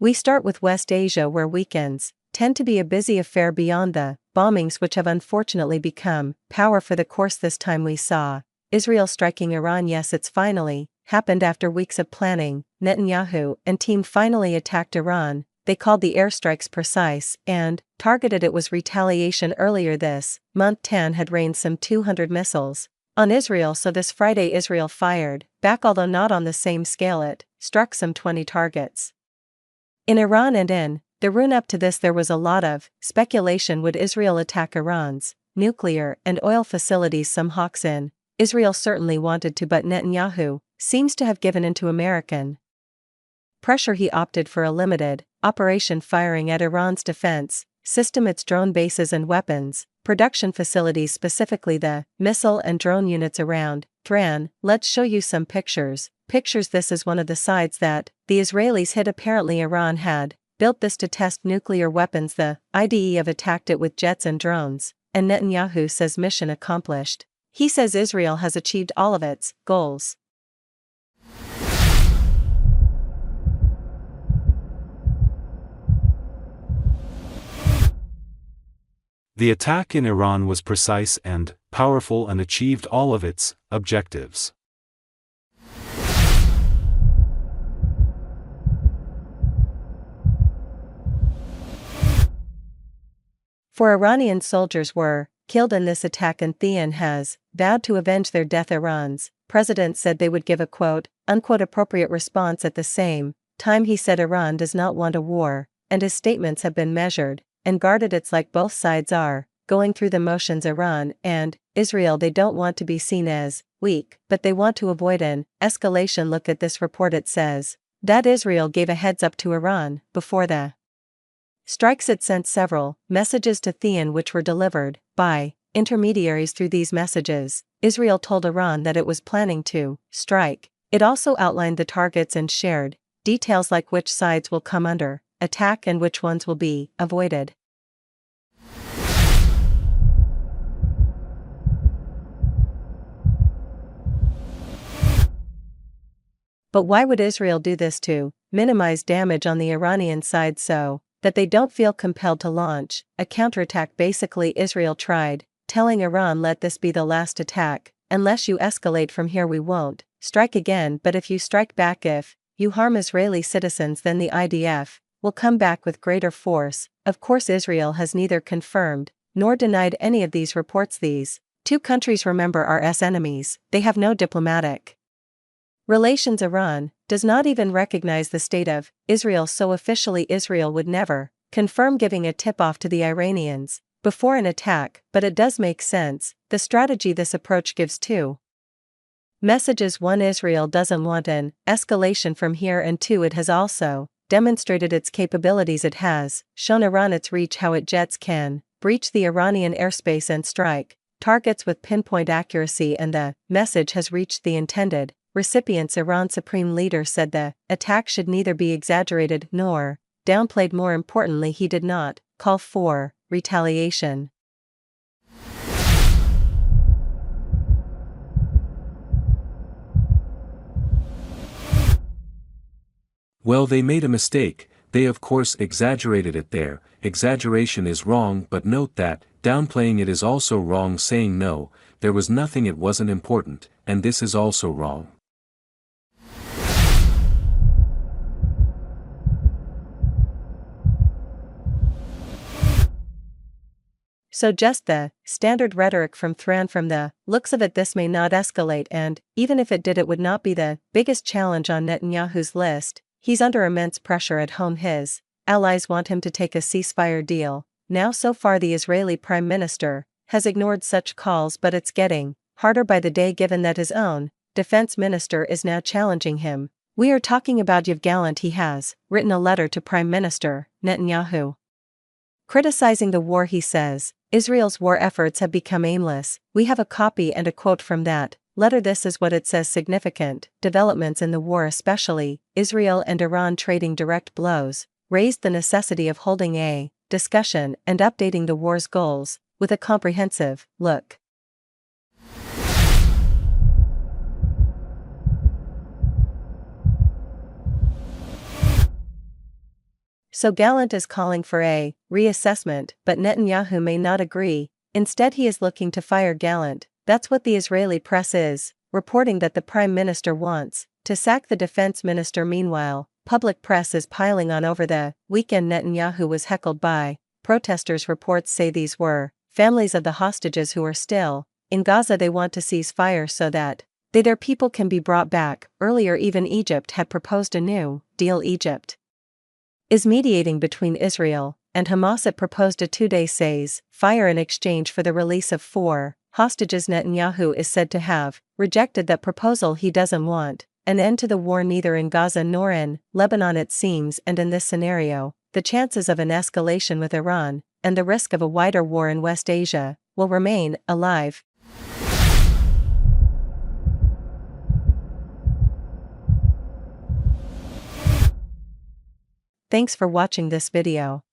We start with West Asia, where weekends tend to be a busy affair beyond the bombings which have unfortunately become par for the course. This time we saw Israel striking Iran. Yes, it's finally happened after weeks of planning. Netanyahu and team finally attacked Iran. They called the airstrikes precise and targeted. It was retaliation. Earlier this month, 10 had rained some 200 missiles on Israel, so this Friday Israel fired back, although not on the same scale. It struck some 20 targets in Iran, and in the run up to this there was a lot of speculation. Would Israel attack Iran's nuclear and oil facilities? Some hawks in Israel certainly wanted to, but Netanyahu seems to have given in to American pressure. He opted for a limited operation, firing at Iran's defense system, its drone bases and weapons production facilities, specifically the missile and drone units around Tehran. Let's show you some pictures. This is one of the sites that the Israelis hit. Apparently Iran had built this to test nuclear weapons. The IDE have attacked it with jets and drones, and Netanyahu says mission accomplished. He says Israel has achieved all of its goals. The attack in Iran was precise and powerful and achieved all of its objectives. For Iranian soldiers were killed in this attack, and Thean has vowed to avenge their death. Iran's president said they would give a quote-unquote appropriate response. At the same time, he said Iran does not want a war, and his statements have been measured and guarded. It's like both sides are going through the motions. Iran and Israel, they don't want to be seen as weak, but they want to avoid an escalation. Look at this report. It says that Israel gave a heads up to Iran before the strikes. It sent several messages to Thean which were delivered by intermediaries. Through these messages, Israel told Iran that it was planning to strike. It also outlined the targets and shared details like which sides will come under attack and which ones will be avoided. But why would Israel do this? To minimize damage on the Iranian side so that they don't feel compelled to launch a counterattack. Basically, Israel tried telling Iran, let this be the last attack. Unless you escalate from here, we won't strike again. But if you strike back, if you harm Israeli citizens, then the IDF will come back with greater force. Of course, Israel has neither confirmed nor denied any of these reports. These two countries, remember, are enemies. They have no diplomatic relations. Iran does not even recognize the state of Israel, so officially Israel would never confirm giving a tip-off to the Iranians before an attack. But it does make sense, the strategy this approach gives two messages. One, Israel doesn't want an escalation from here, and two, it has also demonstrated its capabilities. It has shown Iran its reach, how its jets can breach the Iranian airspace and strike targets with pinpoint accuracy, and the message has reached the intended recipients. Iran's supreme leader said the attack should neither be exaggerated nor downplayed. More importantly, he did not call for retaliation. Well, they made a mistake. They of course exaggerated it. There, exaggeration is wrong, but note that downplaying it is also wrong. Saying no, there was nothing, it wasn't important, and this is also wrong. So just the standard rhetoric from Tehran. From the looks of it, this may not escalate, and even if it did, it would not be the biggest challenge on Netanyahu's list. He's under immense pressure at home. His allies want him to take a ceasefire deal. Now, so far the Israeli Prime Minister has ignored such calls, but it's getting harder by the day, given that his own defense minister is now challenging him. We are talking about Yoav Gallant. He has written a letter to Prime Minister Netanyahu criticizing the war. He says Israel's war efforts have become aimless. We have a copy and a quote from that letter. This is what it says: significant developments in the war, especially Israel and Iran trading direct blows, raised the necessity of holding a discussion and updating the war's goals with a comprehensive look. So Gallant is calling for a reassessment, but Netanyahu may not agree. Instead, he is looking to fire Gallant. That's what the Israeli press is reporting that the prime minister wants to sack the defense minister. Meanwhile, public press is piling on over the weekend Netanyahu was heckled by protesters. Reports say these were families of the hostages who are still in Gaza. They want to cease fire so that their people can be brought back. Earlier, even Egypt had proposed a new deal. Egypt is mediating between Israel and Hamas. It proposed a 2-day cease-fire in exchange for the release of 4 hostages. Netanyahu is said to have rejected that proposal. He doesn't want an end to the war neither in Gaza nor in Lebanon, it seems, and in this scenario, the chances of an escalation with Iran and the risk of a wider war in West Asia will remain alive. Thanks for watching this video.